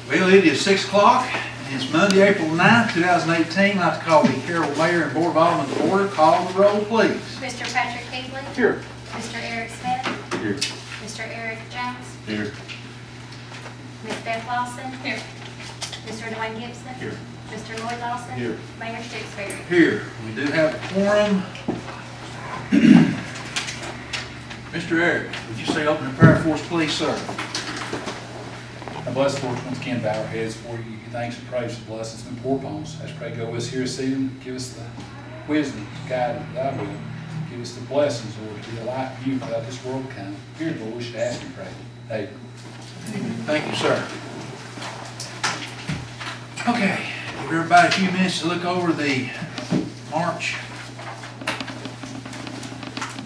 Well, it is 6 o'clock, and it's Monday, April 9th, 2018. I'd like to call the Caryille Mayor and Board of Aldermen to order. Call the roll, please. Mr. Patrick Keighley. Here. Mr. Eric Smith. Here. Mr. Eric Jones. Here. Ms. Beth Lawson. Here. Mr. Dwayne Gibson. Here. Mr. Lloyd Lawson. Here. Mayor Stooksbury. Here. We do have a quorum. Mr. Eric, would you say opening prayer for us, please, sir? I bless the Lord once again, bow our heads for you. Thanks and praise for the blessings and pour upon us. I just pray go with us here this evening. Give us the wisdom, guide thy will. Give us the blessings, Lord, to be a light for you throughout this world to come. Here, Lord, we should ask and pray. Amen. Thank you, sir. Okay, give everybody a few minutes to look over the March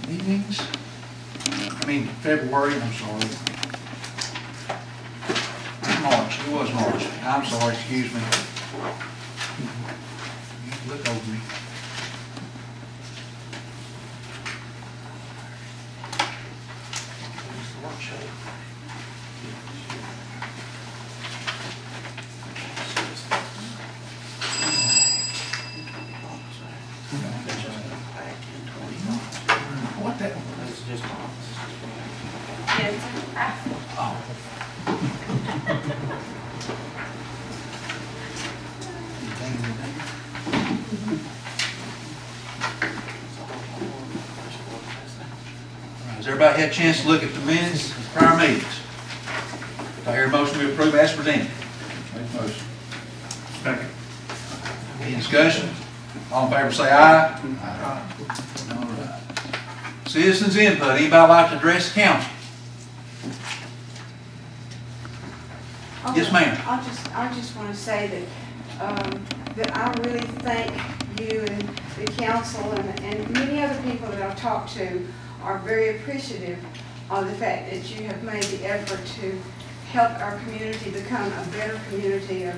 meetings. February, I'm sorry. March, it was March. I'm sorry, excuse me. You look over me. What that was just oh. Has everybody had a chance to look at the minutes of prior meetings? Do I hear a motion to approve as presented? Make a motion. Second. Any discussion? All in favor say aye. Aye. All right. Citizens input. Anybody like to address the council? Yes, ma'am. I just want to say that I really thank you and the council and many other people that I've talked to are very appreciative of the fact that you have made the effort to help our community become a better community,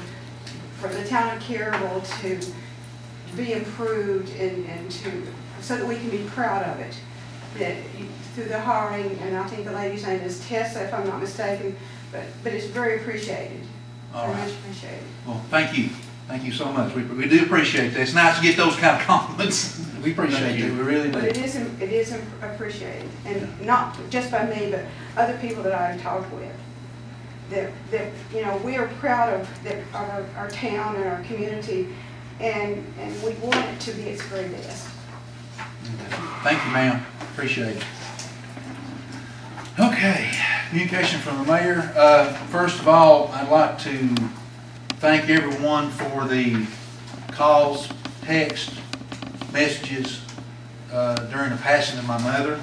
for the town of Caryille to be improved and so that we can be proud of it. That through the hiring, and I think the lady's name is Tessa, if I'm not mistaken, but it's very appreciated. All right. Very much appreciated. Well, thank you. Thank you so much. We do appreciate that. It's nice to get those kind of compliments. We appreciate it. We really do. But it is appreciated, and not just by me, but other people that I've talked with. That you know, we are proud of our town and our community, and we want it to be its very best. Thank you, ma'am. Appreciate it. Okay, communication from the mayor. First of all, I'd like to thank everyone for the calls, texts, messages during the passing of my mother.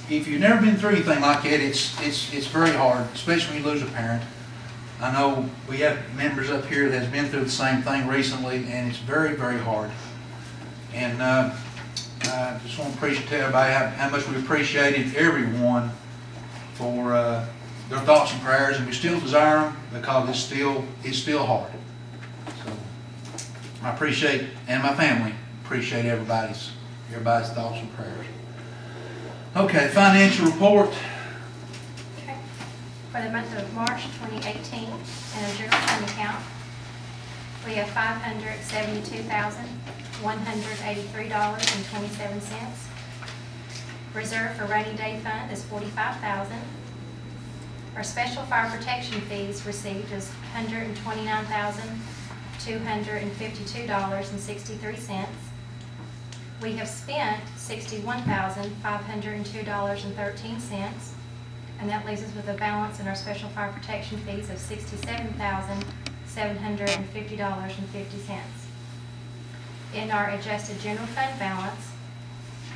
If you've never been through anything like that, it's very hard, especially when you lose a parent. I know we have members up here that has been through the same thing recently, and it's very, very hard. And I just want to tell everybody how much we appreciated everyone for their thoughts and prayers, and we still desire them because it's still hard. So I appreciate, and my family appreciate everybody's thoughts and prayers. Okay, financial report. Okay. For the month of March 2018, in a general fund account, we have $572,183.27. Reserve for rainy day fund is $45,000. Our special fire protection fees received is $129,252.63. We have spent $61,502.13, and that leaves us with a balance in our special fire protection fees of $67,750.50. In our adjusted general fund balance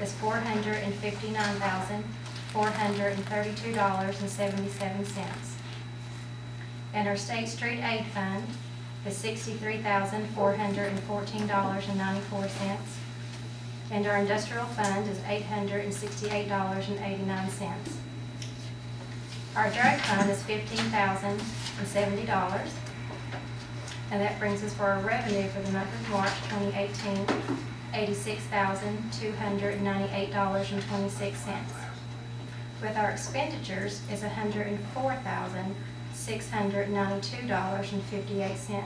is $459,432.77. And our state street aid fund is $63,414.94. And our industrial fund is $868.89. Our drug fund is $15,070. And that brings us for our revenue for the month of March 2018, $86,298.26. With our expenditures is $104,000, $692.58,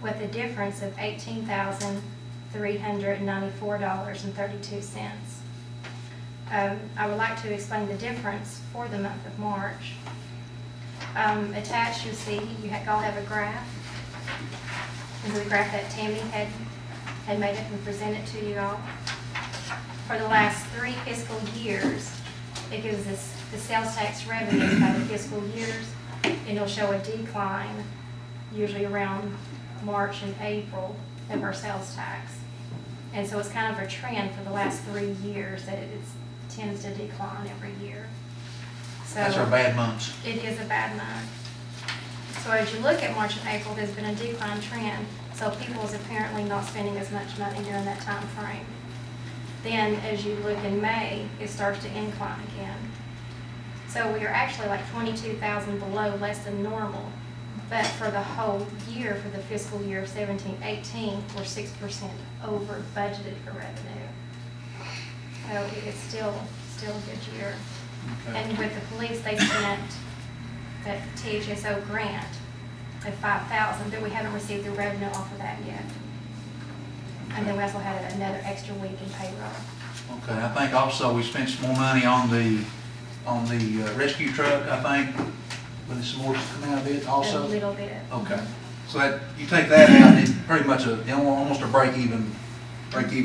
with a difference of $18,394.32. I would like to explain the difference for the month of March. Attached, you'll see, all have a graph. This is a graph that Tammy had made up and presented to you all. For the last 3 fiscal years, it gives us the sales tax revenue by the fiscal years, and it'll show a decline, usually around March and April, of our sales tax. And so it's kind of a trend for the last 3 years that it tends to decline every year. So That's our bad months. it is a bad month. So as you look at March and April, there's been a decline trend. So people is apparently not spending as much money during that time frame. Then as you look in May, it starts to incline again. So we are actually like 22,000 below, less than normal. But for the whole year, for the fiscal year of 17-18, we're 6% over budgeted for revenue. So it's still a good year. Okay. And with the police, they spent that THSO grant of $5,000, but we haven't received the revenue off of that yet. And then we also had another extra week in payroll. Okay, I think also we spent some more money on the rescue truck, I think, with some more coming out of it also. A little bit. Okay, so that, you take that out, and it's pretty much almost a break-even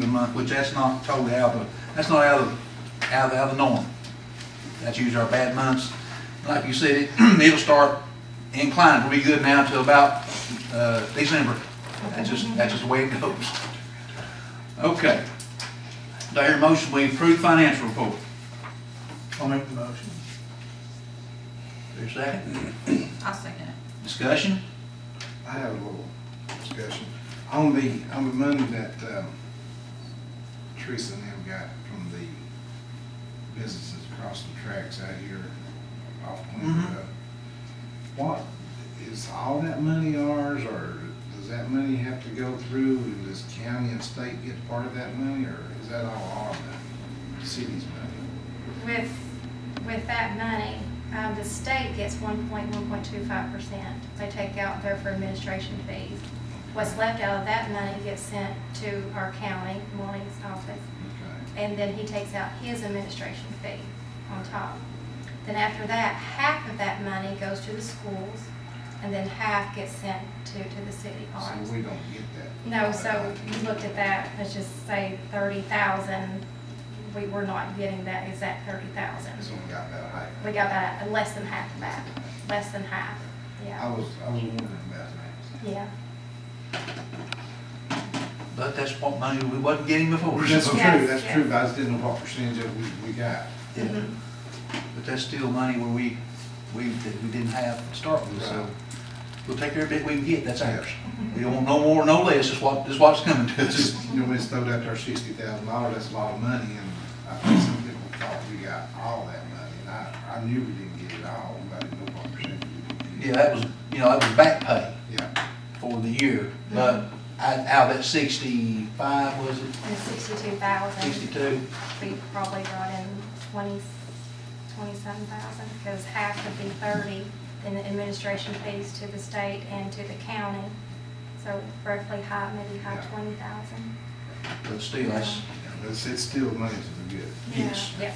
month, which that's not totally out of the norm. That's usually our bad months. Like you said, it'll start inclining. It'll be good now until about December. That's just the way it goes. Okay. Do I hear a motion we approve the financial report? I'll make the motion. Is there a second? I'll second it. Discussion? I have a little discussion on the money that Teresa and them got from the businesses across the tracks out here off Queen Road. What is all that money ours, or does that money have to go through, and does county and state get part of that money, or is that all the city's money? With that money, the state gets 1.25%. They take out there for administration fees. What's left out of that money gets sent to our county, Morning's office, Okay. and then he takes out his administration fee on top. Then after that, half of that money goes to the schools, and then half gets sent to the city arms. So we don't get that? No, so you looked at that, let's just say 30,000, we were not getting that exact 30,000. So we got about half. We got that, less than half of that, less than half, I yeah, was wondering about that. yeah. But that's what money we wasn't getting before. That's So- true, Yes, that's yes. true, but I just didn't know what percentage of we got. Yeah. Mhm. But that's still money where we didn't have to start with, so we'll take every bit we can get, that's ours. We don't want no more, no less, this what's coming to us. Just, you know, when it's throwed out there $60,000, that's a lot of money, and I think some people thought we got all that money, and I knew we didn't get it all, but I didn't know what percentage we did. Yeah, that was back pay Yeah, for the year, but out of that 65, was it, And 62,000, 62? we probably brought in 27,000, because half would be 30, then the administration fees to the state and to the county, so roughly maybe high Yeah. 20,000. But still, that's, yeah, but it's still money to the good. Yes. Yes.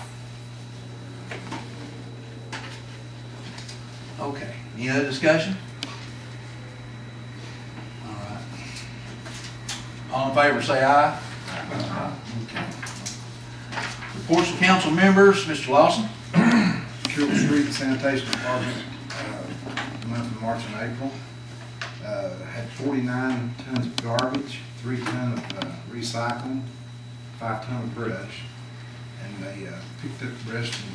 okay. Any other discussion? All right. All in favor, say aye. Okay. Reports from council members, Mr. Lawson. Children's Street Sanitation Department, the month of March and April, had 49 tons of garbage, 3 tons of recycling, 5 tons of brush. And they picked up brush from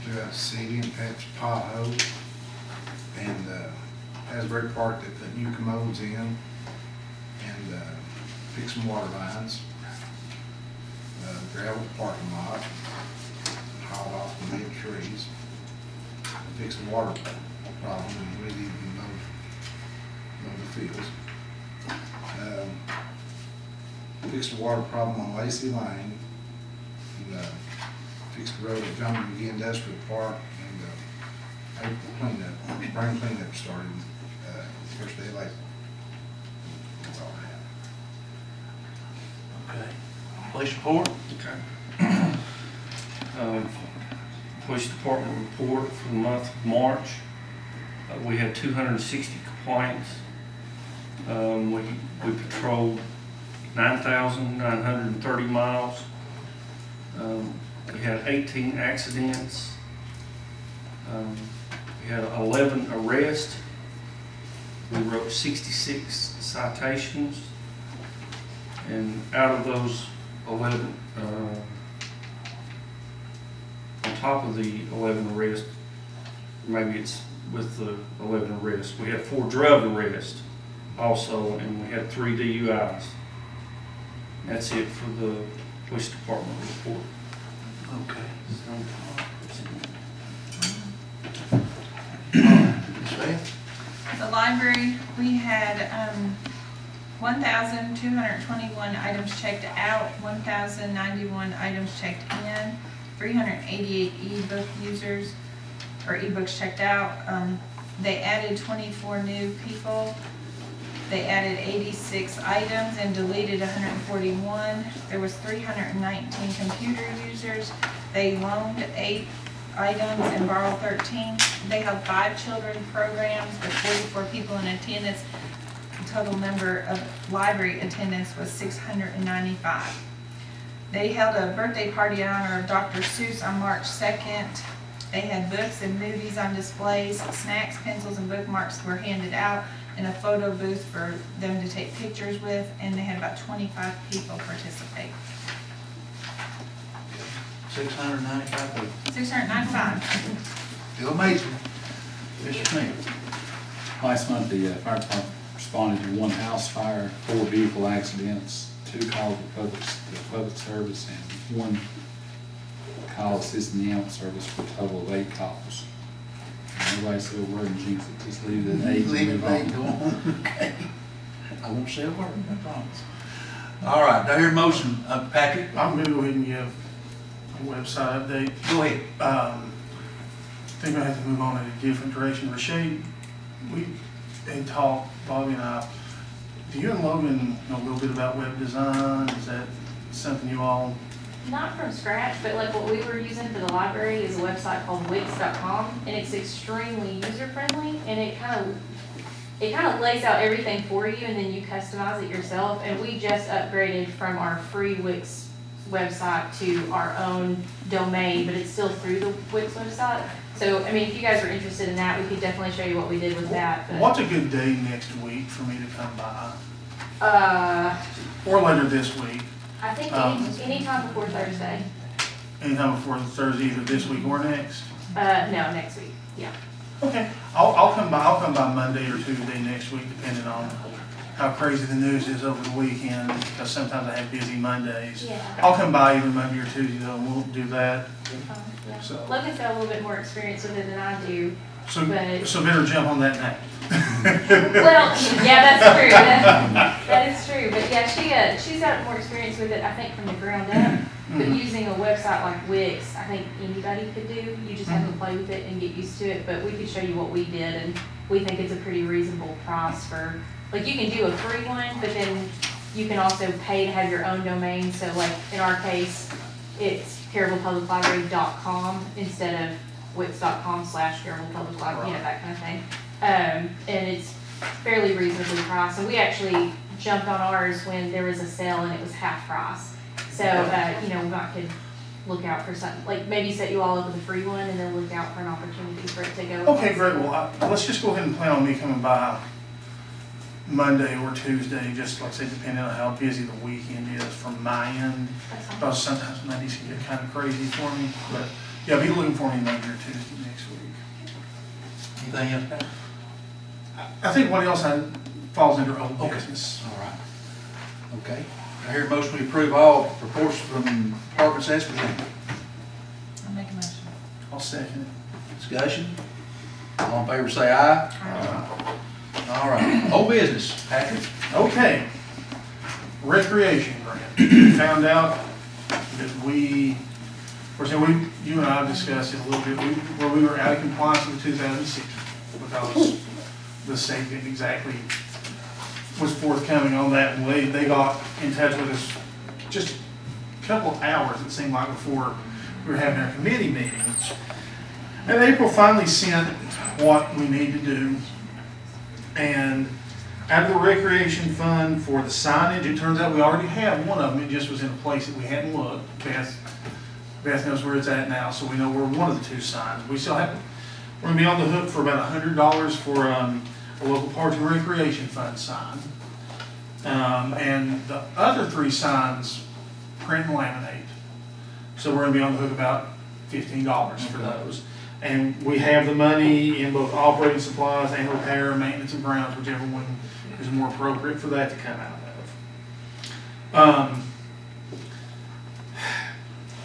throughout the city and patched potholes. And Asbury Park, they put new commodes in and fixed some water lines. Gravel parking lot, hauled off the dead trees. Fixed the water problem and really even mow the fields. Fixed the water problem on Lacey Lane. And, fixed the road at John McGee Industrial Park and April cleanup, spring cleanup started, first day of April. That's all I have. Okay. Police report? Police Department report for the month of March. We had 260 complaints. We patrolled 9,930 miles. We had 18 accidents. We had 11 arrests. We wrote 66 citations. And out of those 11, on top of the 11 arrests, maybe it's with the 11 arrests, we had 4 drug arrests also, and we had 3 DUIs. That's it for the police department report. Okay. Ms. Beth? The library, we had 1,221 items checked out, 1,091 items checked in, 388 e-book users, or e-books checked out. They added 24 new people. They added 86 items and deleted 141. There was 319 computer users. They loaned 8 items and borrowed 13. They held 5 children programs with 44 people in attendance. The total number of library attendance was 695. They held a birthday party in honor of Dr. Seuss on March 2nd. They had books and movies on displays, snacks, pencils, and bookmarks were handed out, and a photo booth for them to take pictures with, and they had about 25 people participate. 695 people. 695. Still amazing. Mr. Smith? Last month, the fire department responded to 1 house fire, 4 vehicle accidents, 2 calls to public service, and 1 call assisting the ambulance service for a total of 8 calls. Nobody said a word and jinx it, just leave it at 8. Leave it at 8, go on. Okay. I won't say a word, I promise. All right, do I hear a motion? Patrick? I'm going to go ahead and give a website update. Go ahead. I think I have to move on in a different direction. Rashay, we had talked, Bobby and I, do you and Logan know a little bit about web design? Is that something you all? Not from scratch, but like what we were using for the library is a website called Wix.com, and it's extremely user-friendly, and it kind of lays out everything for you, and then you customize it yourself. And we just upgraded from our free Wix website to our own domain, but it's still through the Wix website. So, I mean, if you guys are interested in that, we could definitely show you what we did with that. But, What's a good day next week for me to come by? or later this week? I think any time before Thursday. Anytime before Thursday, either this week or next? No, next week. Yeah. Okay, I'll come by. I'll come by Monday or Tuesday next week, depending on how crazy the news is over the weekend. Because sometimes I have busy Mondays. Yeah. I'll come by either Monday or Tuesday, though, and we'll do that. Yeah. So, Logan's got a little bit more experience with it than I do. so But- better jump on that now. Well, yeah, that's true. That is true. But yeah, she's got more experience with it, I think, from the ground up. But using a website like Wix, I think anybody could do. You just have to play with it and get used to it. But we could show you what we did, and we think it's a pretty reasonable price for, like, you can do a free one, but then you can also pay to have your own domain. So like in our case, it's caryillepubliclibrary.com instead of wix.com/caryillepubliclibrary, you know, that kind of thing. And it's fairly reasonably priced. And we actually jumped on ours when there was a sale and it was half price. So, you know, we might could look out for something, like maybe set you all up with a free one and then look out for an opportunity for it to go. Okay, great. Well, let's just go ahead and plan on me coming by Monday or Tuesday, just like I said, depending on how busy the weekend is from my end. That's fine. Because sometimes Mondays can get kind of crazy for me. But yeah, be looking for me Monday or Tuesday next week. Anything else, Pat? I think what else falls under old Okay. business. All right. Okay. I hear a motion we approve all reports from departments as presented. I'll make a motion. I'll second it. Discussion? All in favor say aye. All right. Old business, Patrick? Okay. Recreation grant. We found out that we you and I discussed it a little bit, where we were out of compliance with 2006 because the state didn't exactly, was forthcoming on that. And they got in touch with us just a couple of hours, it seemed like, before we were having our committee meeting. And April finally sent what we need to do. And out of the recreation fund for the signage, it turns out we already have one of them. It just was in a place that we hadn't looked. Beth knows where it's at now, so we know where one of the two signs. We still have, we're gonna be on the hook for about $100 for a local parks and recreation fund sign. And the other 3 signs, print and laminate. So we're gonna be on the hook about $15 for those. And we have the money in both operating supplies and repair, maintenance, and grounds, whichever one is more appropriate for that to come out of.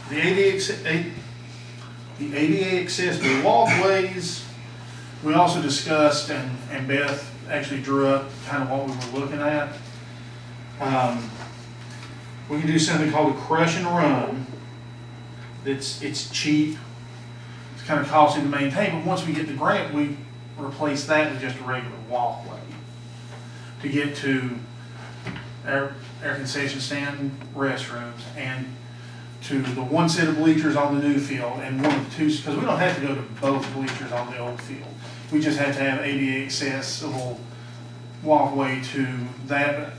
The ADA accessible walkways, we also discussed, and Beth actually drew up kind of what we were looking at. We can do something called a crush and run. It's cheap. It's kind of costly to maintain, but once we get the grant, we replace that with just a regular walkway to get to our concession stand, restrooms, and to the one set of bleachers on the new field and one of the 2, because we don't have to go to both bleachers on the old field. We just have to have ADA accessible walkway to that.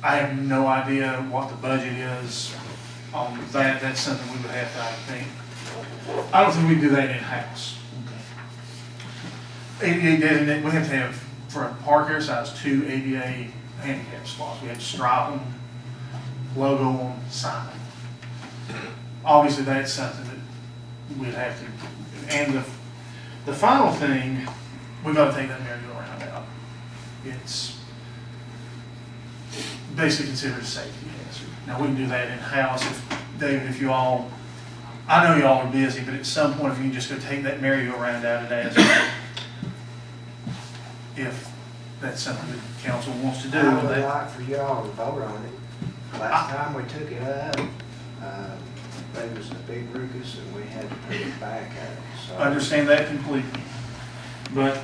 I have no idea what the budget is on that. That's something we would have to, I think. I don't think we can do that in-house. ADA designate, we have to have, for a park our size, 2 ADA handicap spots. We have to stripe them, logo them, sign them. Obviously, that's something that we'd have to, and the final thing, we've got to take that merry-go-round out. It's basically considered a safety hazard. Now, we can do that in-house. David, if you all, I know you all are busy, but at some point, if you can just go take that merry-go-round out of that, if that's something that the council wants to do. I would like for y'all to vote on it. Last time we took it up, there was a big ruckus and we had to put it back out. So I understand that completely. But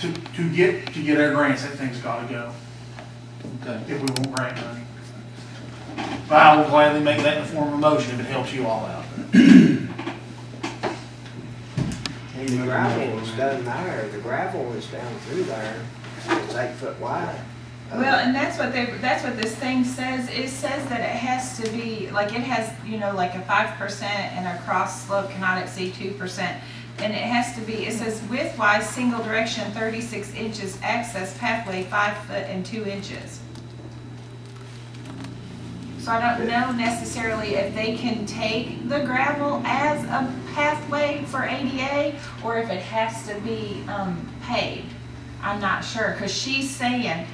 to get our grants, that thing's got to go. Okay. If we want grant money. But I will gladly make that in the form of a motion if it helps you all out. the gravel is done there. The gravel is down through there. It's 8 foot wide. Well, and that's what this thing says. It says that it has to be, like it has, you know, like a 5% and a cross slope cannot exceed 2%. And it has to be, it says widthwise, single direction, 36 inches, access pathway, 5 foot and 2 inches. So I don't know necessarily if they can take the gravel as a pathway for ADA or if it has to be paved. I'm not sure, because she's saying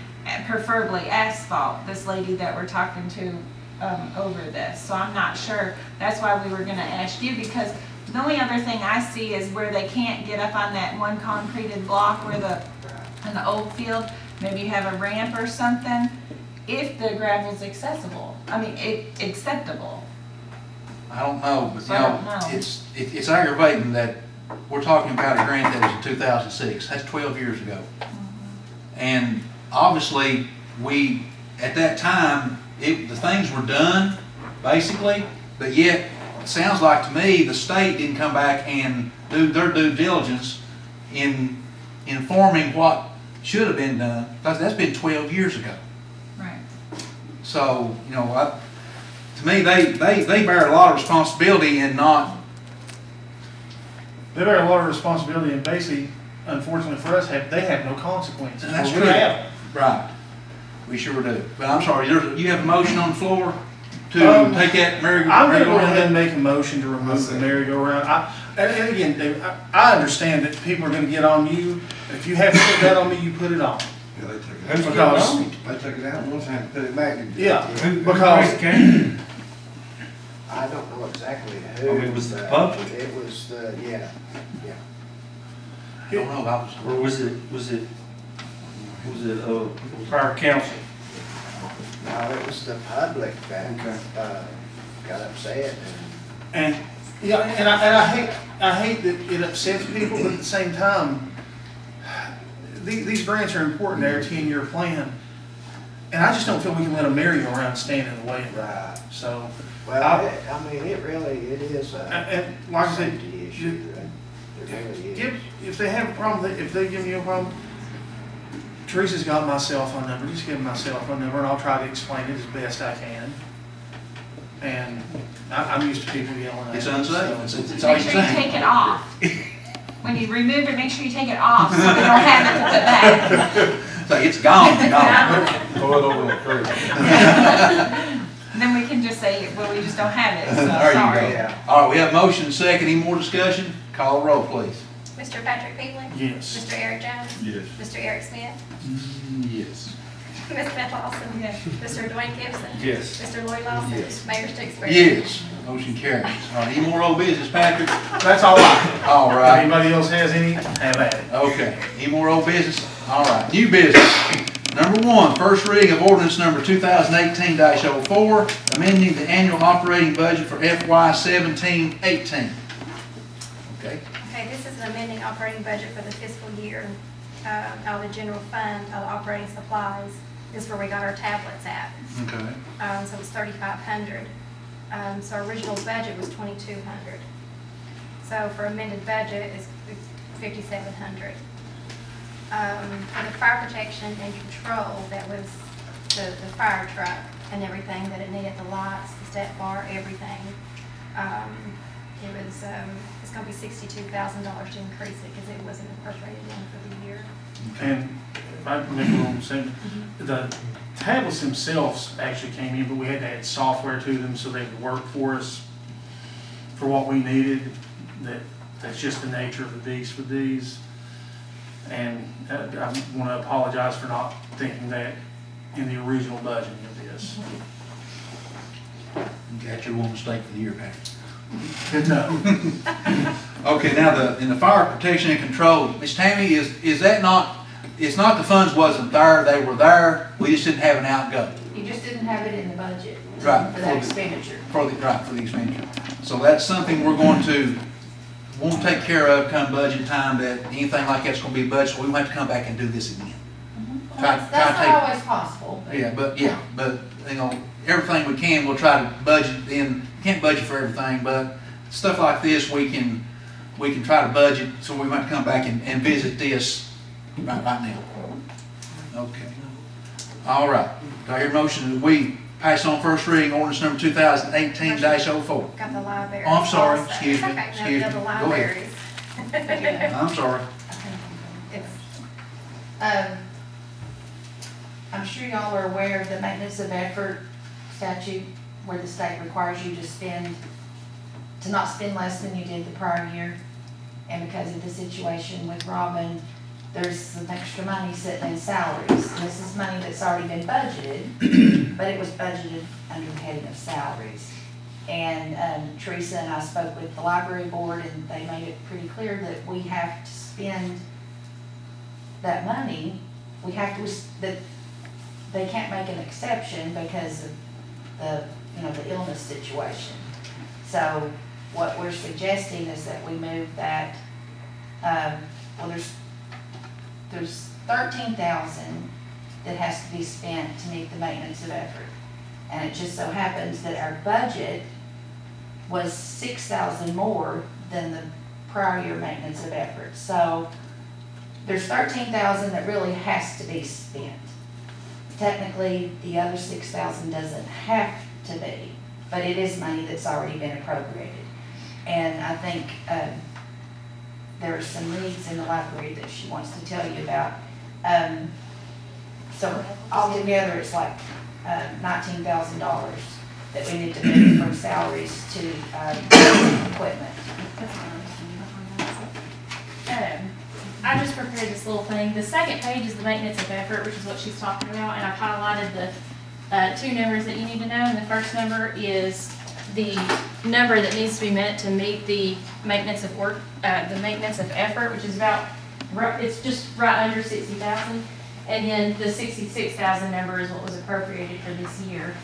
preferably asphalt, this lady that we're talking to over this. So I'm not sure. That's why we were going to ask you, because the only other thing I see is where they can't get up on that one concreted block where in the old field, maybe you have a ramp or something, if the gravel's accessible. I mean, acceptable. I don't know, but I don't know. it's aggravating that we're talking about a grant that was in 2006. That's 12 years ago. And obviously, we, at that time, the things were done, basically, but yet, it sounds like to me, the state didn't come back and do their due diligence in informing what should have been done, because that's been 12 years ago. Right. So, you know, to me, they bear a lot of responsibility in not. They bear a lot of responsibility, and basically, unfortunately for us, they have no consequences. That's Well, true. we have them. Right. We sure do. But I'm sorry, you have a motion on the floor to take that I'm going to go ahead and merry-go-round? make a motion to remove the merry-go-round. And again, Dave, I understand that people are going to get on you. If you have to put that on me, you put it on. Yeah, they took it Because- They took it out one time, put it back. Yeah, Who because came? I don't know exactly who. I mean, was it but public? It was the, yeah. I don't know, I was. Or was it prior council? No, it was the public that Okay. got upset and Yeah, and I hate that it upsets people, but at the same time, these grants are important to our 10-year plan. And I just don't feel we can let a merry-go-round stand in the way of that. Right. So, Well, I mean, it is a and like I said, safety issue. It really is. if they have a problem, if they give you a problem, Teresa's got my cell phone number. Just give them my cell phone number, and I'll try to explain it as best I can. And I'm used to people yelling at me. It's unsafe. It's all Make you're sure you saying. take it off. When you remove it, make sure you take it off so they don't have it to put back. It's like, it's gone, gone. Throw it over in the creek. Then we can just say, well, we just don't have it, so There you sorry. go. Yeah. All right, we have motion and second. Any more discussion? Call the roll, please. Mr. Patrick Beasley? Yes. Mr. Eric Jones? Yes. Mr. Eric Smith? Yes. Ms. Beth Lawson? Yes. Mr. Dwayne Gibson? Yes. Mr. Lloyd Lawson? Yes. Mayor Stixberg? Yes. Motion carries. All right, any more old business, Patrick? That's all right. All If right. anybody else has any, have at it. Okay. Any more old business? All right. New business. Number one, first reading of ordinance number 2018-04, amending the annual operating budget for FY 17-18. Okay. Okay, this is an amending operating budget for the fiscal year, out of the general fund, out of operating supplies. This is where we got our tablets at. Okay. So it's 3,500. So our original budget was 2,200. So for amended budget, it's 5,700. For the fire protection and control, that was the fire truck and everything that it needed, the lights, the step bar, everything. It's gonna be $62,000 to increase it because it wasn't appropriated in for the year. And if I can make a little sense, the tablets themselves actually came in, but we had to add software to them so they could work for us for what we needed. That's just the nature of the beast with these. And I want to apologize for not thinking that in the original budgeting of this. That's your one mistake for the year, Patrick. No. Okay, now in the fire protection and control, Ms. Tammy, is that not, it's not the funds wasn't there, they were there, we just didn't have an outgo. You just didn't have it in the budget. Right. For that expenditure. For the expenditure. So that's something we're going to, won't take care of come budget time, that anything like that's gonna be budgeted, we won't have to come back and do this again. Try- That's try to not take- always possible. But you know, everything we can, we'll try to budget in, can't budget for everything, but stuff like this, we can try to budget, so we might come back and visit this right now. Okay. All right. Do I hear a motion that we pass on first reading ordinance number 2018-04? Got the libraries. Oh, I'm sorry. also. Excuse me. Okay, no, Excuse the me. Go ahead. libraries. I'm sorry. It's I'm sure y'all are aware of the maintenance of effort statute where the state requires you to not spend less than you did the prior year. And because of the situation with Robin, there's some extra money sitting in salaries. This is money that's already been budgeted, but it was budgeted under the heading of salaries. And Teresa and I spoke with the library board, and they made it pretty clear that we have to spend that money. We have to, that they can't make an exception because of the illness situation. So what we're suggesting is that we move that, there's $13,000 that has to be spent to meet the maintenance of effort. And it just so happens that our budget was $6,000 more than the prior year maintenance of effort. So there's $13,000 that really has to be spent. Technically, the other $6,000 doesn't have to be, but it is money that's already been appropriated. And I think there are some needs in the library that she wants to tell you about. So altogether, it's like $19,000 that we need to move from salaries to equipment. I just prepared this little thing. The second page is the maintenance of effort, which is what she's talking about, and I've highlighted the two numbers that you need to know. And the first number is the number that needs to be met to meet the maintenance of work, the maintenance of effort, which is about, it's just right under 60,000. And then the 66,000 number is what was appropriated for this year.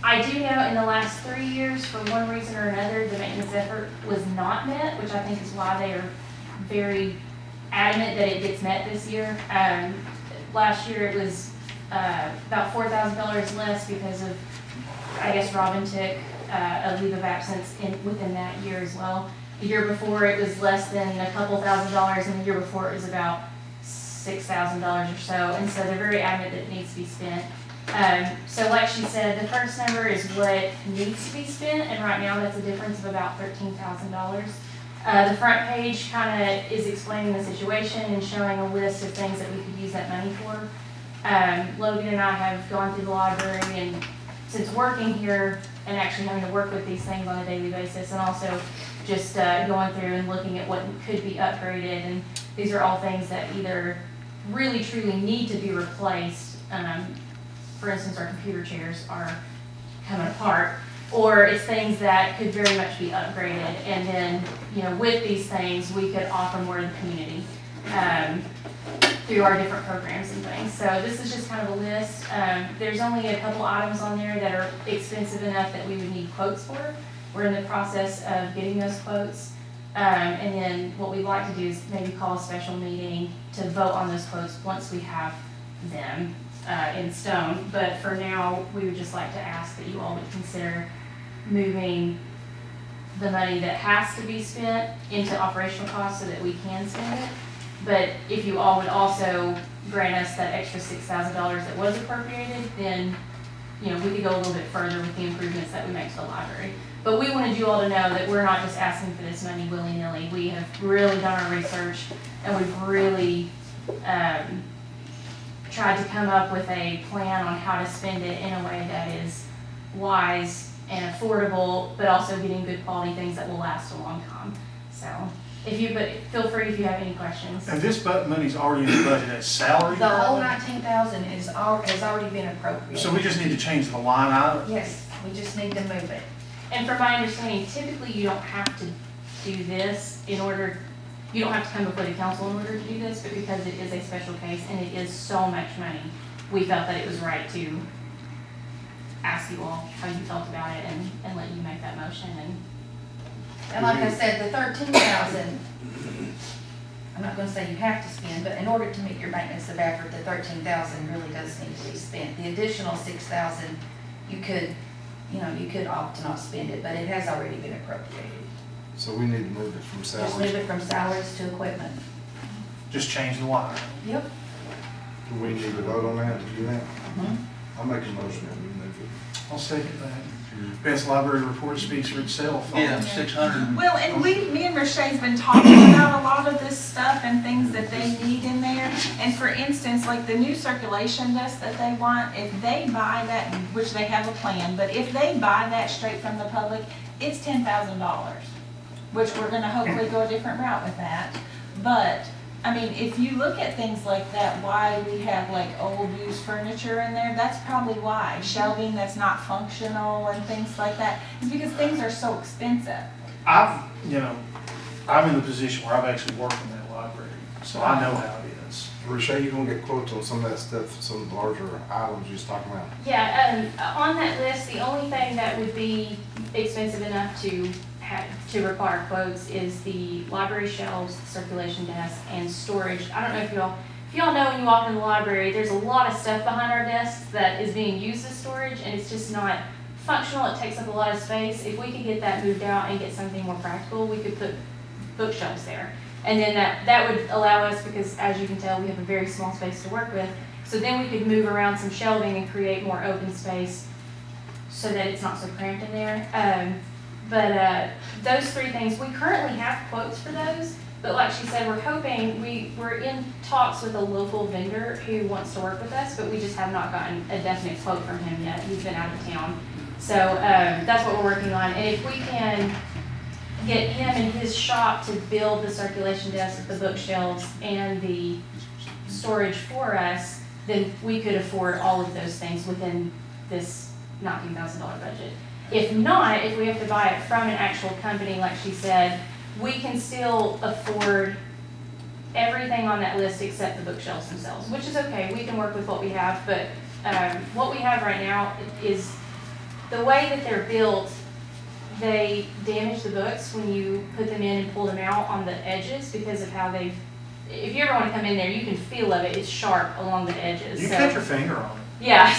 I do know in the last 3 years, for one reason or another, the maintenance effort was not met, which I think is why they are very adamant that it gets met this year. Last year it was about $4,000 less because of, I guess, Robin took a leave of absence within that year as well. The year before it was less than a couple $1,000s, and the year before it was about $6,000 or so. And so they're very adamant that it needs to be spent. So like she said, the first number is what needs to be spent, and right now that's a difference of about $13,000. The front page kind of is explaining the situation and showing a list of things that we could use that money for. Logan and I have gone through the library, and since working here and actually having to work with these things on a daily basis, and also just going through and looking at what could be upgraded, and these are all things that either really truly need to be replaced. For instance, our computer chairs are coming apart, or it's things that could very much be upgraded. And then, you know, with these things, we could offer more to the community through our different programs and things. So this is just kind of a list. There's only a couple items on there that are expensive enough that we would need quotes for. We're in the process of getting those quotes. And then what we'd like to do is maybe call a special meeting to vote on those quotes once we have them in stone. But for now, we would just like to ask that you all would consider moving the money that has to be spent into operational costs so that we can spend it. But if you all would also grant us that extra $6,000 that was appropriated, then, you know, we could go a little bit further with the improvements that we make to the library. But we wanted you all to know that we're not just asking for this money willy-nilly. We have really done our research, and we've really tried to come up with a plan on how to spend it in a way that is wise and affordable, but also getting good quality things that will last a long time. So, but feel free if you have any questions. And this money's already in the budget as salary? The whole 19,000 has already been appropriated. So we just need to change the line item? Yes, we just need to move it. And from my understanding, typically you don't have to do this you don't have to come before the council in order to do this, but because it is a special case and it is so much money, we felt that it was right to ask you all how you felt about it and let you make that motion. And like I said, the 13,000, I'm not gonna say you have to spend, but in order to meet your maintenance of effort, the 13,000 really does need to be spent. The additional 6,000, you could opt to not spend it, but it has already been appropriated. So we need to move it from Just salaries. move it from salaries to equipment. Just change the line item. Yep. Do we need to vote on that to do that? Mhm. I'll make a motion that we move it. I'll second that. Best library report speaks for itself. Yeah, 600. Well, and me and Rashay's been talking about a lot of this stuff and things that they need in there. And for instance, like the new circulation desk that they want, if they buy that, which they have a plan, but if they buy that straight from the public, it's $10,000, which we're gonna hopefully go a different route with that. But, I mean, if you look at things like that, why we have like old used furniture in there, that's probably why. Shelving that's not functional and things like that, is because things are so expensive. I'm in the position where I've actually worked in that library, so I know how it is. Rashay, you gonna get quotes on some of that stuff, some of the larger items you was talking about? Yeah, on that list, the only thing that would be expensive enough to require quotes is the library shelves, the circulation desk, and storage. I don't know if y'all know when you walk in the library, there's a lot of stuff behind our desks that is being used as storage, and it's just not functional. It takes up a lot of space. If we could get that moved out and get something more practical, we could put bookshelves there. And then that would allow us, because as you can tell, we have a very small space to work with, so then we could move around some shelving and create more open space so that it's not so cramped in there. But those three things, we currently have quotes for those, but like she said, we're in talks with a local vendor who wants to work with us, but we just have not gotten a definite quote from him yet. He's been out of town. So that's what we're working on. And if we can get him and his shop to build the circulation desk, the bookshelves, and the storage for us, then we could afford all of those things within this $19,000 budget. If not, if we have to buy it from an actual company, like she said, we can still afford everything on that list except the bookshelves themselves, which is okay. We can work with what we have, but what we have right now is the way that they're built, they damage the books when you put them in and pull them out on the edges because of how they've, if you ever want to come in there, you can feel of it, it's sharp along the edges. You So- cut your finger on it. Yeah,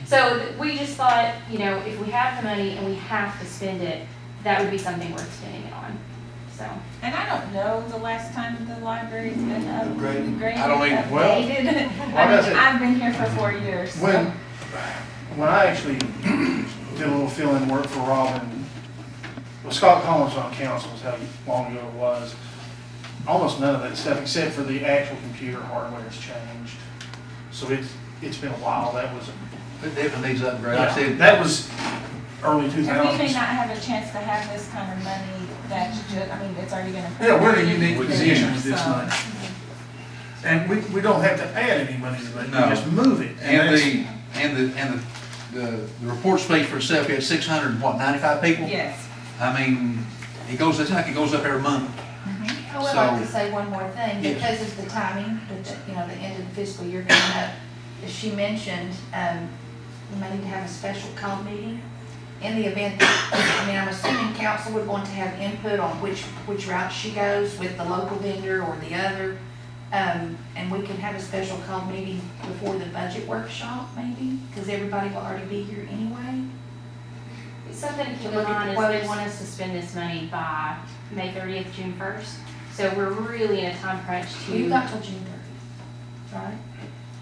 so we just thought, you know, if we have the money and we have to spend it, that would be something worth spending it on, so. And I don't know the last time the library's been upgraded, I don't even- well, updated. why does it- I've been here for 4 years. so- When I actually did a little fill-in work for Robin, well, Scott Collins on council is how long ago it was. Almost none of that stuff, except for the actual computer hardware has changed. So it's been a while. That was, It definitely needs upgrade. Like I said, that was early And we may 2000s. not have a chance to have this kind of money that's just, I mean, it's already gonna. Yeah, we're in a unique We position can, with this so- money. And we don't have to add any money to it, we No. just move it. The report speaks for itself. We had 695 people. Yes. I mean, it's like it goes up every month. I would like to So- say one more thing, Yes. because of the timing, the end of the fiscal year coming up. As she mentioned, we may need to have a special call meeting in the event that, I mean, I'm assuming council would want to have input on which route she goes with the local vendor or the other. And we can have a special call meeting before the budget workshop, maybe, because everybody will already be here anyway. Something to keep To in look at mind the is they quotes. want us to spend this money by May 30th, June 1st. So we're really in a time crunch You've to, got till June 30th, right?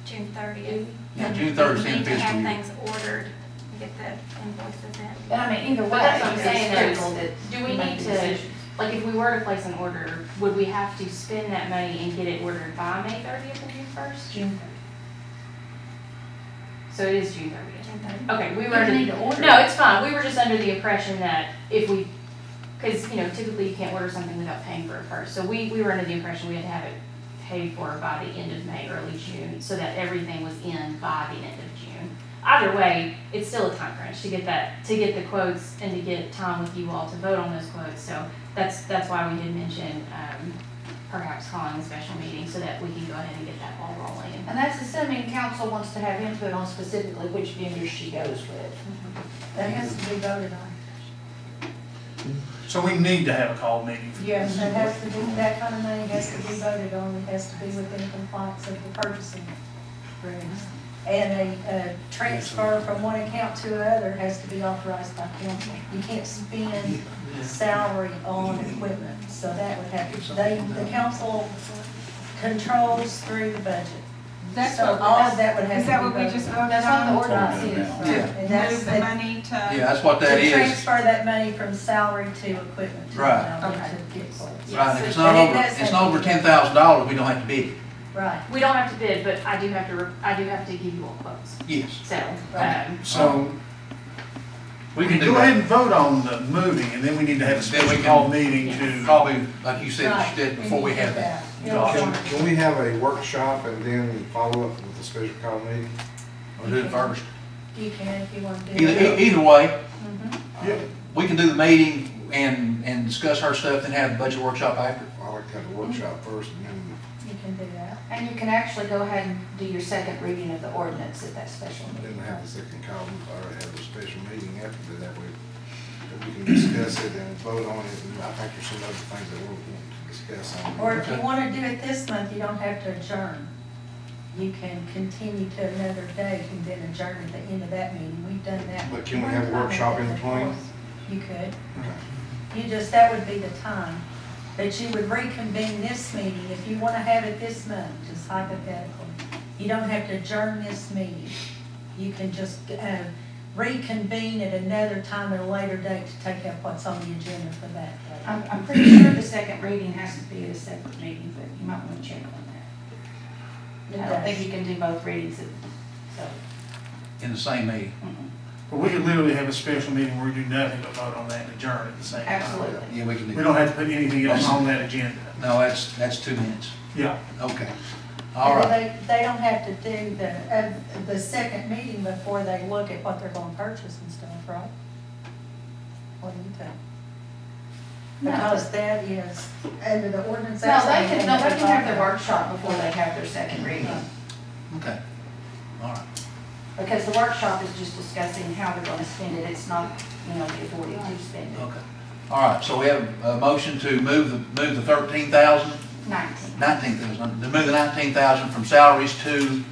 June 30th. Yeah, June 30th is the We need to fiscal have year. things ordered, and get the invoices in. But I mean, either way, But that's what I'm it's saying, critical though, that do we make need the to, decisions. like, if we were to place an order, would we have to spend that money and get it ordered by May 30th and June 1st? June So it is June 30th. 30th. Okay, we You were under, need to order no, it. it's fine, we were just under the impression that if we, because, you know, typically you can't order something without paying for it first. So we were under the impression we had to have it paid for by the end of May, early June, so that everything was in by the end of June. Either way, it's still a time crunch to get the quotes and to get time with you all to vote on those quotes. So that's why we did mention, perhaps calling a special meeting so that we can go ahead and get that ball rolling. And that's assuming council wants to have input on specifically which vendor she goes with. That has to be voted on. So we need to have a call meeting. Yes, that has to be, that kind of money has to be voted on, it has to be within compliance of the purchasing regs. And a transfer from one account to another has to be authorized by council. You can't spend salary on equipment, so that would have, the council controls through the budget. That's So what, all of that would have is to that be what we voted just on. voted on? That's what the ordinance is. Yeah. And that's Move the money to. Yeah, that's what that to is. transfer that money from salary to equipment. to, Right. to get quotes. Right, if it's And not it over, does it's have not to over be- $10,000, we don't have to bid it. Right. We don't have to bid, but I do have to give you all quotes. Yes. So, So we can can do go ahead that. and vote on the moving, and then we need to have a Then we special can- call meeting to. Probably, like you said, Right. before we have that. Can we have a workshop and then follow up with a special call meeting? We'll do it first. You can if you want to do that. Either way, Yeah. we can do the meeting and discuss her stuff, then have the budget workshop after. I like to have a workshop first and then. You can do that. And you can actually go ahead and do your second reading of the ordinance at that special meeting. Then have the second call, we already have a special meeting after that way. That we can discuss it and vote on it, and I think there's some other things that we'll want to discuss on. Or if you want to do it this month, you don't have to adjourn. You can continue to another date and then adjourn at the end of that meeting. We've done that. But can we have a workshop in between? You could. Okay. That would be the time. But you would reconvene this meeting, if you want to have it this month, just hypothetically. You don't have to adjourn this meeting. You can just reconvene at another time at a later date to take up what's on the agenda for that day. I'm pretty sure the second reading has to be at a separate meeting, but you might want to check on that. I don't think you can do both readings, so. In the same meeting. But we could literally have a special meeting where we do nothing but vote on that and adjourn at the same time. Absolutely. Yeah, we can do We that. don't have to put anything else on that agenda. No, that's 2 minutes. Yeah. Okay. All right. They don't have to do the second meeting before they look at what they're going to purchase and stuff, right? What do you think? No. Because that is, under the ordinance. No, that's they something can that have their they- workshop before they have their second reading. Okay. All right. Because the workshop is just discussing how they're gonna spend it, it's not, the authority to spend it. Okay. All right, so we have a motion to move the 13,000, 19,000, to move the 19,000 from salaries to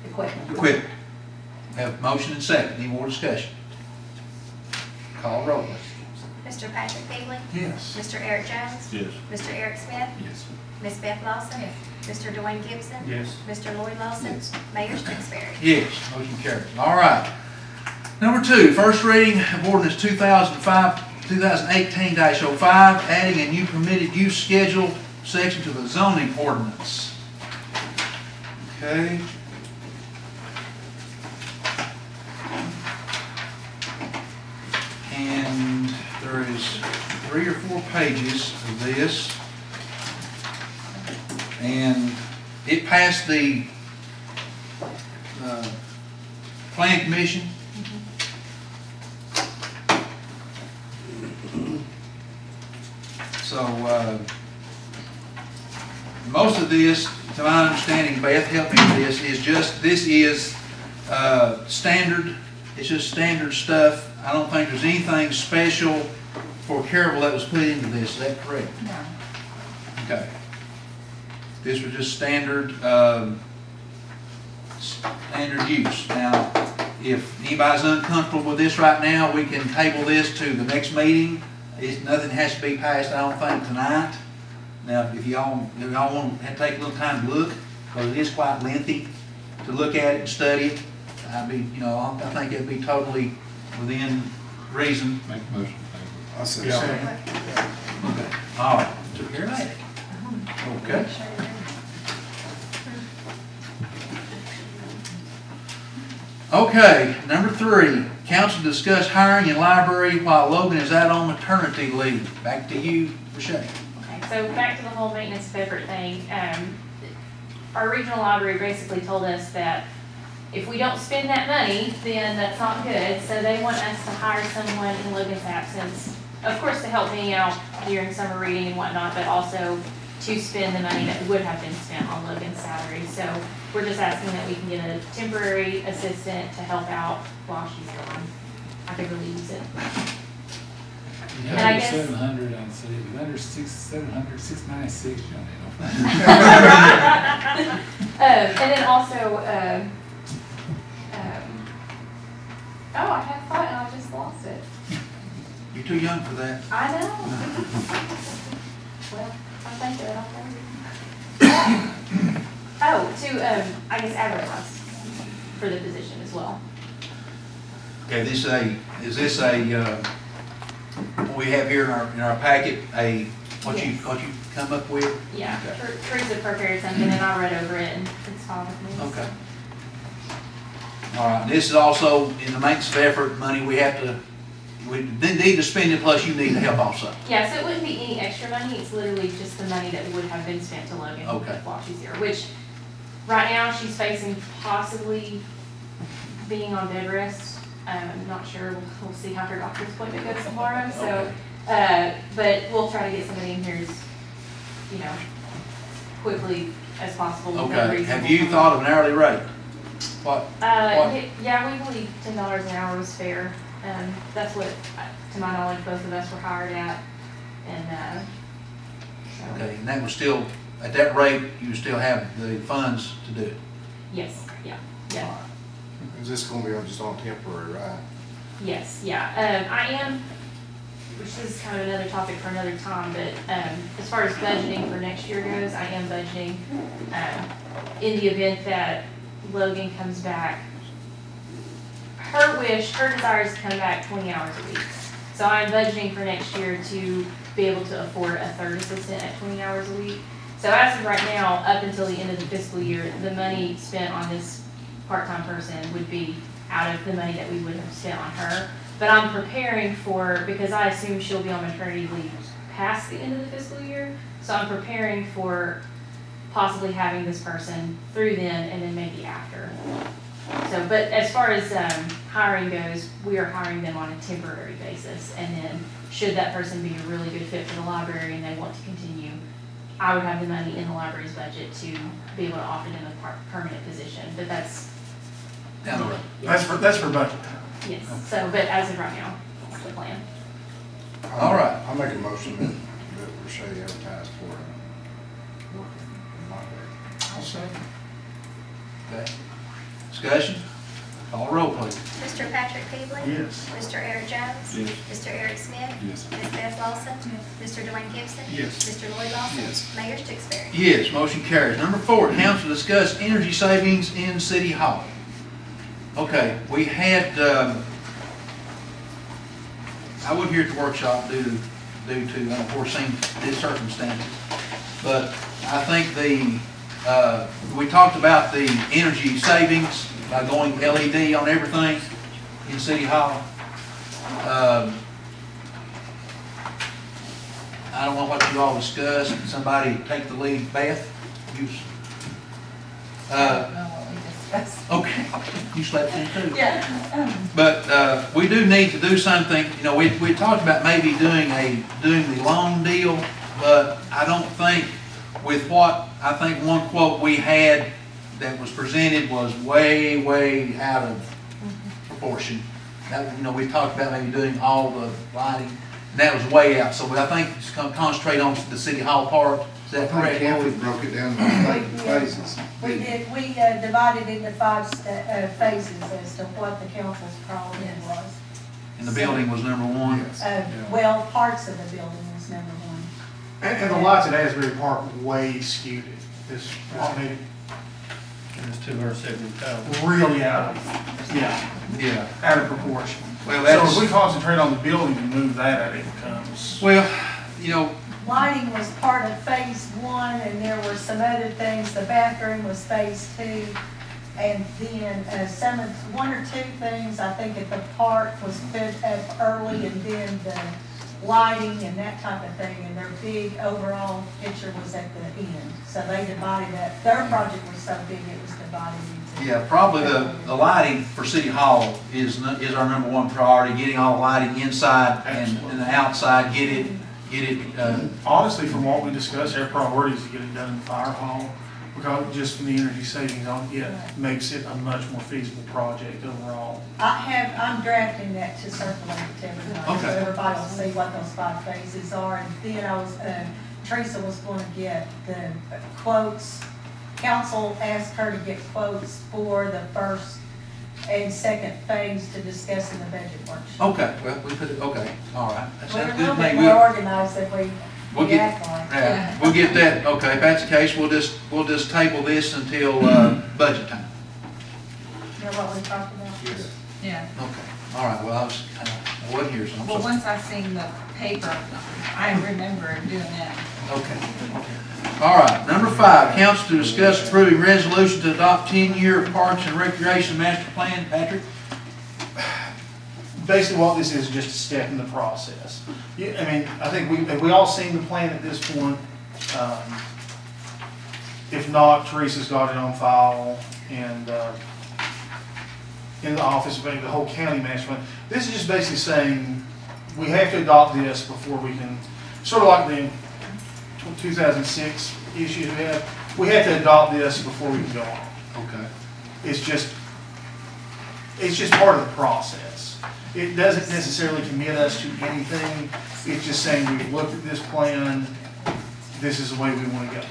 Equipment. equipment. We have motion and second. Any more discussion? Call roll, please. Mr. Patrick Beagley? Yes. Mr. Eric Jones? Yes. Mr. Eric Smith? Yes. Ms. Beth Lawson? Yes. Mr. Dwayne Gibson? Yes. Mr. Lloyd Lawson? Yes. Mayor Stinsberry? Yes, motion carries. All right. Number 2, first reading of ordinance 2018-05, adding a new permitted use schedule section to the zoning ordinance. Okay. And there is 3 or 4 pages of this. And it passed the Plan Commission. So, most of this, to my understanding, Beth helped me with this is standard, it's just standard stuff. I don't think there's anything special for Caryille that was put into this, is that correct? No. Okay. This was just standard, standard use. Now, if anybody's uncomfortable with this right now, we can table this to the next meeting. Nothing has to be passed, I don't think, tonight. Now, if y'all want to take a little time to look, because it is quite lengthy to look at it and study it, I think it'd be totally within reason. Make a motion. I say Yeah. Okay. All right. Took care of that. Okay. Okay, number 3, council discuss hiring in library while Logan is out on maternity leave. Back to you, Michelle. Okay, so back to the whole maintenance of effort thing. Our regional library basically told us that if we don't spend that money, then that's not good. So they want us to hire someone in Logan's absence, of course, to help me out during summer reading and whatnot, but also to spend the money that would have been spent on Logan's salary. So we're just asking that we can get a temporary assistant to help out while she's gone. I could really use it. And I guess- 700, I'd say, but under 700, 696, you know. And then also, oh, I had thought and I just lost it. You're too young for that. I know. Well, I'm thinking it, I'll Oh, to, I guess advertise for the position as well. Okay, is this a, what we have here in our packet, what you come up with? Yeah, Okay. Teresa prepared something and I read over it and it's fine with me. Okay. All right, this is also in the maintenance of effort money we need to spend it, plus you need to help also. Yeah, so it wouldn't be any extra money, it's literally just the money that would have been spent to Logan Okay. while she's here, which right now she's facing possibly being on bed rest. I'm not sure, we'll see how her doctor's appointment goes tomorrow, so, but we'll try to get somebody in here as, quickly as possible. with no Okay, reasonable have you time. thought of an hourly rate? What? Yeah, we believe $10 an hour was fair. That's what, to my knowledge, both of us were hired at, and, so, Okay, and that was still, at that rate, you still have the funds to do it? yes, yeah, yeah. Is this gonna be just on temporary, right? Yes, yeah, I am, which is kind of another topic for another time, but, as far as budgeting for next year goes, I am budgeting, in the event that Logan comes back. Her desire is to come back 20 hours a week. So I'm budgeting for next year to be able to afford a third assistant at 20 hours a week. So as of right now, up until the end of the fiscal year, the money spent on this part-time person would be out of the money that we would have spent on her. But I'm preparing for, because I assume she'll be on maternity leave past the end of the fiscal year, so I'm preparing for possibly having this person through then and then maybe after. So, but as far as hiring goes, we are hiring them on a temporary basis, and then should that person be a really good fit for the library and they want to continue, I would have the money in the library's budget to be able to offer them a permanent position. But that's down the road. That's for budget time. Yes, so, but as of right now, that's the plan. All right. I'll make a motion that Rashay advertise for working in my way. I'll say. Okay. Discussion? Call roll, please. Mr. Patrick Peebly? Yes. Mr. Eric Jones? Yes. Mr. Eric Smith? Yes. Ms. Beth Lawson? Mr. Dwayne Gibson? Yes. Mr. Lloyd Lawson? Yes. Mayor Stixberry? Yes, motion carries. Number 4, council discuss energy savings in City Hall. Okay, we had, I wasn't here at the workshop due to unforeseen circumstances, but I think we talked about the energy savings by going LED on everything in City Hall. I don't know what you all discussed. Somebody take the lead. Beth? You, okay, you slept in too. Yeah. But we do need to do something. You know, we talked about maybe doing the loan deal, but I don't think with what I think one quote we had that was presented was way out of proportion. That, you know, we talked about maybe doing all the lighting, and that was way out. So I think it's going to concentrate on the City Hall part. Is that correct? Kathy broke it down into phases. We did, we divided into 5 phases as to what the council's priority was. And the building was number 1. Yes. Well, parts of the building was number 1. And the lights at Asbury Park way skewed it. This made it It's 270,000. really out of, Yeah. out of proportion. Well, So that's, if we concentrate on the building and move that out, it becomes. well, you know, Lighting was part of phase 1, and there were some other things. The bathroom was phase 2. And then some of, 1 or 2 things, I think at the park was put up early, and then the lighting and that type of thing, and their big overall picture was at the end. So they divided up, their project was so big it was divided into. yeah, probably the lighting for City Hall is our number 1 priority. Getting all the lighting inside and the outside. Get it. Honestly, from what we discussed, our priority is to get it done in the fire hall, because just from the energy savings on it, makes it a much more feasible project overall. I'm drafting that to circulate it to everybody, so Okay. everybody will see what those 5 phases are. And then Teresa was going to get the quotes. Council asked her to get quotes for the first and second phase to discuss in the budget workshop. Okay, well, we put it, okay, all right. That We're a sounds little good to bit me. more organized than We'll we get, act like. yeah, we'll get that, okay, if that's the case, we'll just table this until, budget time. You know what we talked about? Yes. Yeah. Okay, all right, well, I wasn't here, so I'm Well, sorry. once I seen the paper, I remember doing that. Okay. All right, number 5, council to discuss approving resolution to adopt 10-year Parks and Recreation Master Plan. Patrick? Basically, what this is just a step in the process. Yeah, I mean, I think we all seen the plan at this point. If not, Teresa's got it on file and in the office, but the whole county master plan. This is just basically saying we have to adopt this before we can, sort of like the 2006 issues we have. We have to adopt this before we can go on. Okay. It's just part of the process. It doesn't necessarily commit us to anything. It's just saying we've looked at this plan, this is the way we want to go.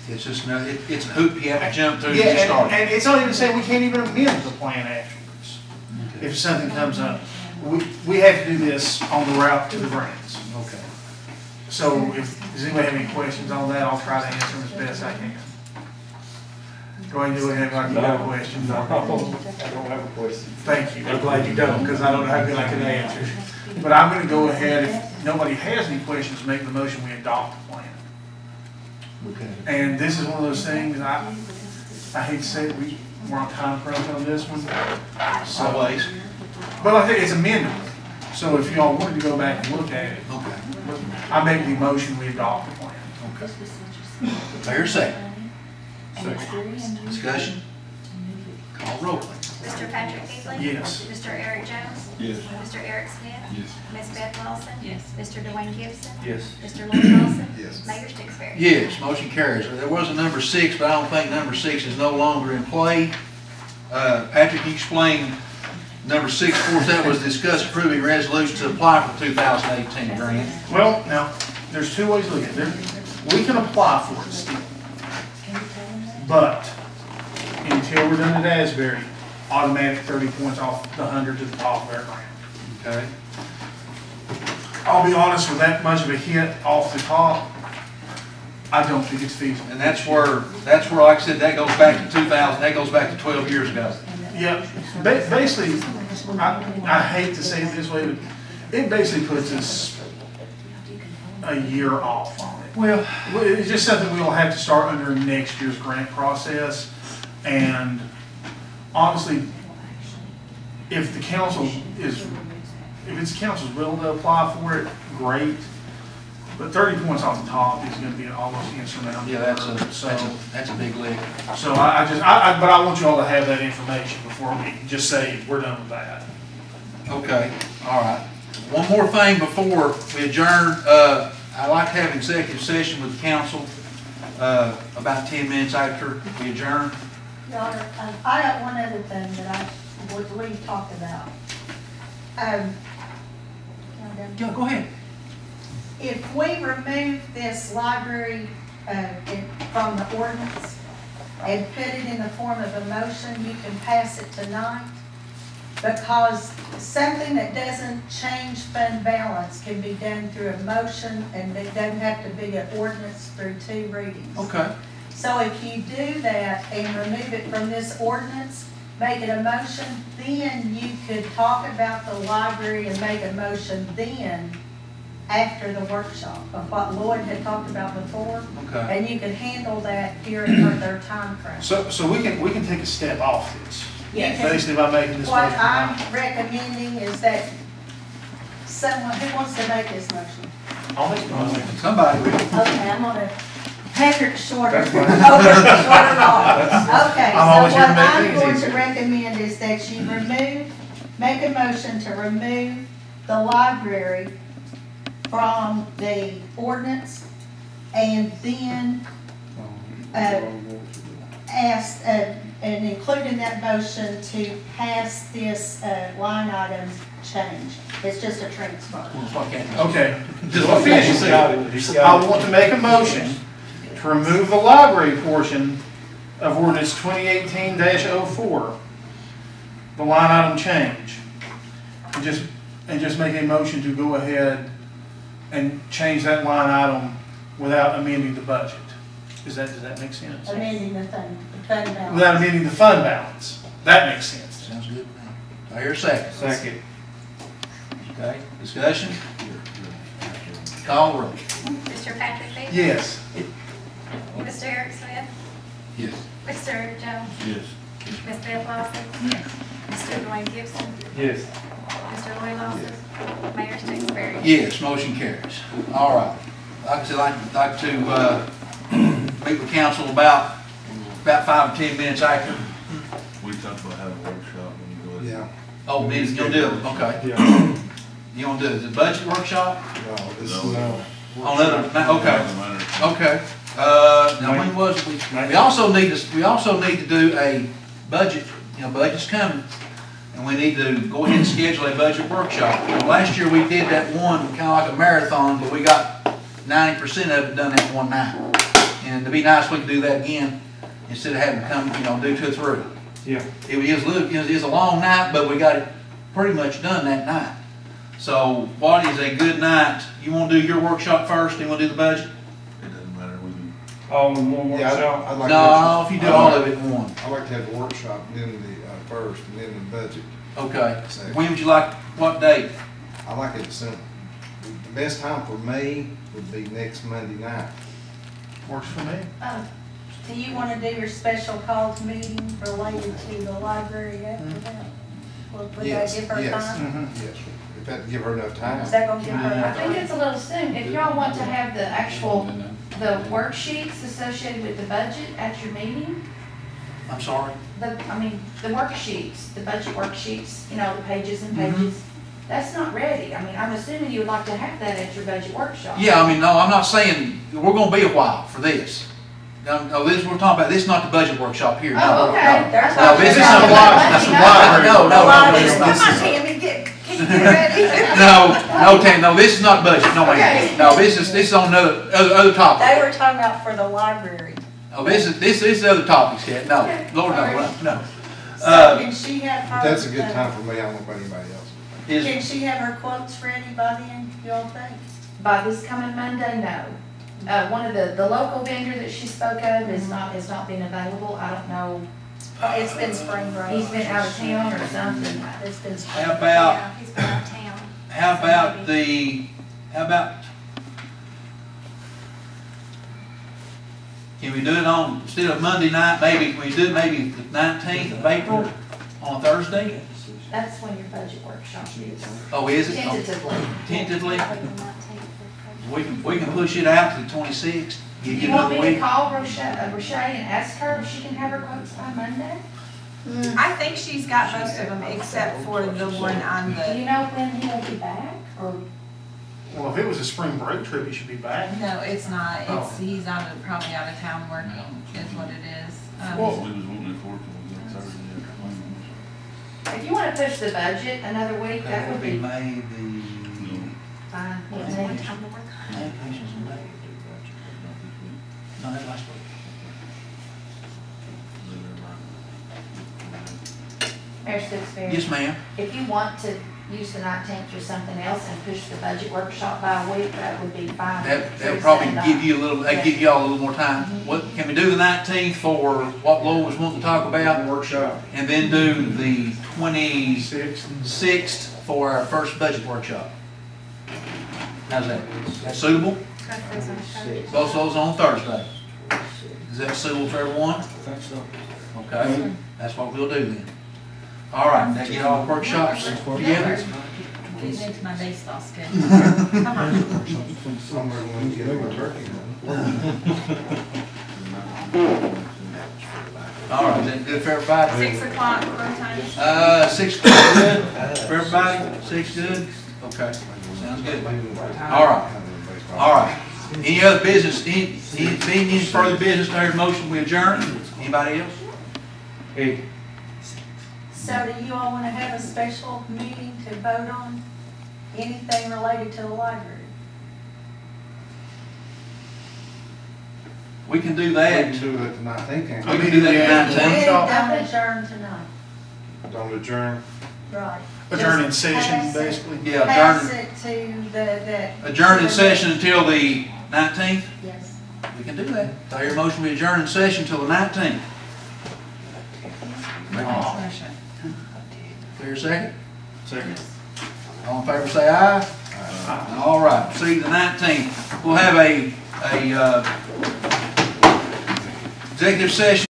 It's just, it's a hoop you have to jump through to Yeah, get started. and it's not even saying we can't even amend the plan afterwards. Okay. If something comes up, we have to do this on the route to the grants. Okay. So does anybody have any questions on that? I'll try to answer them as best I can. Go ahead and do it, like you have a question. I don't have a question. Thank you. I'm glad you don't, because I don't know how good I can answer. But I'm going to go ahead, if nobody has any questions, make the motion, we adopt the plan. Okay. And this is one of those things, I hate to say it, we're on time crunch on this one. So, Always. but I think it's amendable. So if y'all wanted to go back and look at it, Okay. I make the motion, we adopt the plan. Okay. Mayor, second. Discussion? Call roll, please. Mr. Patrick Peebly? Yes. Mr. Eric Jones? Yes. Mr. Eric Smith? Yes. Ms. Beth Lawson? Yes. Mr. Dwayne Gibson? Yes. Mr. Lloyd Lawson? Yes. Mayor Stixberry? Yes, motion carries. There was a number 6, but I don't think number 6 is no longer in play. Patrick, you explain number 6, of course, that was discuss approving resolution to apply for the 2018 grant. Well, now, there's two ways to look at it. We can apply for it still. But until we're done at Asbury, automatic 30 points off the 100 to the top of our grant. Okay. I'll be honest, with that much of a hit off the top, I don't think it's feasible. And that's where, like I said, that goes back to 2000, that goes back to 12 years ago. Yeah, basically, I hate to say it this way, but it basically puts us a year off on it. Well, It's just something we'll have to start under next year's grant process. And honestly, if the council is, if it's council's will to apply for it, great. But 30 points off the top is going to be an almost insurmountable. yeah, that's a big lick. So but I want you all to have that information before we just say we're done with that. Okay, all right. One more thing before we adjourn. I like to have an executive session with the council about 10 minutes after we adjourn. Your Honor, I got one other thing that we talked about. Yeah, go ahead. If we remove this library from the ordinance and put it in the form of a motion, you can pass it tonight. Because something that doesn't change fund balance can be done through a motion, and it doesn't have to be an ordinance through 2 readings. Okay. So if you do that and remove it from this ordinance, make it a motion, then you could talk about the library and make a motion then after the workshop of what Lloyd had talked about before. Okay. And you could handle that during their time frame. So we can take a step off this. Yes. Basically by making this What motion tonight. I'm recommending is that someone, who wants to make this motion? I'll make the motion. Somebody will. Okay, I'm gonna, Patrick Shorter. Okay, Shorter off. Okay, so I'm always what here to make I'm things going to easier. recommend is that you make a motion to remove the library from the ordinance, and then ask, and include in that motion to pass this line item change. It's just a transfer. Okay, just to finish it, I want to make a motion to remove the library portion of ordinance 2018-04, the line item change. And just make a motion to go ahead and change that line item without amending the budget. Does that make sense? Amending the fund balance. Without amending the fund balance. That makes sense. Sounds good to me. I hear a second. Second. Okay, discussion? Call the roll. Mr. Patrick Bates? Yes. Mr. Eric Smith? Yes. Mr. Eric Jones? Yes. Ms. Beth Lawson? Yes. Mr. Dwayne Gibson? Yes. Mr. Lloyd Lawson? Mayor Stewart? Yes, motion carries. All right. Like I said, I'd like to meet with council about 5 to 10 minutes after. We talked about having a workshop when you go. Yeah, Oh, you'll do it, okay. Yeah. You want to do it, the budget workshop? no, this is, On other, okay. Now, when was it? We also need to do a budget, budget's coming. And we need to go ahead and schedule a budget workshop. Last year we did that one, kind of like a marathon, but we got 90% of it done that one night. And it'd be nice if we could do that again, instead of having to come, do 2 or 3. Yeah. It is a long night, but we got it pretty much done that night. So what is a good night? You want to do your workshop first, then we'll do the budget? It doesn't matter, we can. All in one yeah, workshop? I'd like No, if you do all of it in one. I'd like to have the workshop, then the first, and then the budget. Okay. When would you like, what date? I like it simple. The best time for me would be next Monday night. Works for me. Do you want to do your special calls meeting related to the library after that? Would that Yes, give her yes. time? Yes, if that give her enough time. Is that gonna give her I enough think time? it's a little soon. If y'all want to have the actual, the worksheets associated with the budget at your meeting, I'm sorry? the worksheets, the budget worksheets, the pages and pages, that's not ready. I'm assuming you would like to have that at your budget workshop. Yeah, no, I'm not saying, we're gonna be a while for this. No, this, we're talking about, this is not the budget workshop here, no. Oh, okay. No, There's No, this is not- some That's some library. No, Come on, no, Tammy, get ready. Tam, no, this is not budget, no, Okay. ma'am. No, this is on other topics. They were talking about for the library. Oh, this is other topics, Kat, no, Okay. Lord, no. So can she have her? That's a good time for me, I don't know about anybody else. Can she have her quotes ready by then, you all think? By this coming Monday, no. One of the local vendor that she spoke of has not been available. I don't know, It's been spring break. he's been out of town or something. It's been spring. How about, Yeah, he's been out of town. how about, can we do it on, instead of Monday night, maybe, can we do it maybe the 19th of April on a Thursday? That's when your budget workshop is. Oh, is it? Tentatively. Tentatively? Probably the 19th. We can push it out to the 26th. Do Give you you want another me to week. call Rochelle and ask her if she can have her quotes by Monday? I think she's got most of them except for the one on Do you the, know when he'll be back, or? Well, if it was a spring break trip, he should be back. no, it's not, Oh. he's probably out of town working, is what it is. We was wanting it for it till Thursday. If you wanna push the budget another week, that would be May fine Well, with it's one me. time to work on it. No, that's last week. Mayor Stokes-Barry, Yes, ma'am. if you want to use the 19th for something else and push the budget workshop by a week, that would be fine. That'll probably give you a little, that'd give y'all a little more time. What, can we do the 19th for what Lowell was wanting to talk about? Workshop. And then do the 26th for our first budget workshop? How's that? That's suitable? Both those on Thursday. Both those on Thursday. Is that suitable for everyone? I think so. Okay, that's what we'll do then. All right, now get all workshops together. Getting into my baseball schedule. Come on. Somewhere when we get over turkey. All right, is that good for everybody? 6 o'clock, what time? 6 o'clock good for everybody? 6 good? Okay, sounds good. All right, all right. Any other business, any further business, there's a motion, we adjourn. Anybody else? Hey, So do you all want to have a special meeting to vote on anything related to the library? We can do We that. can do it the 19th, can't We can do that at We 19th. don't adjourn tonight, we? Don't adjourn. right? Adjourning Just session, pass it- basically. Yeah, Pass adjourn, it to the. adjourn in session until the 19th. Yes. We can do that. So your motion, we adjourn in session until the 19th. Motion. Clear second? second. All in favor, say aye. All right, see you the 19th. We'll have a executive session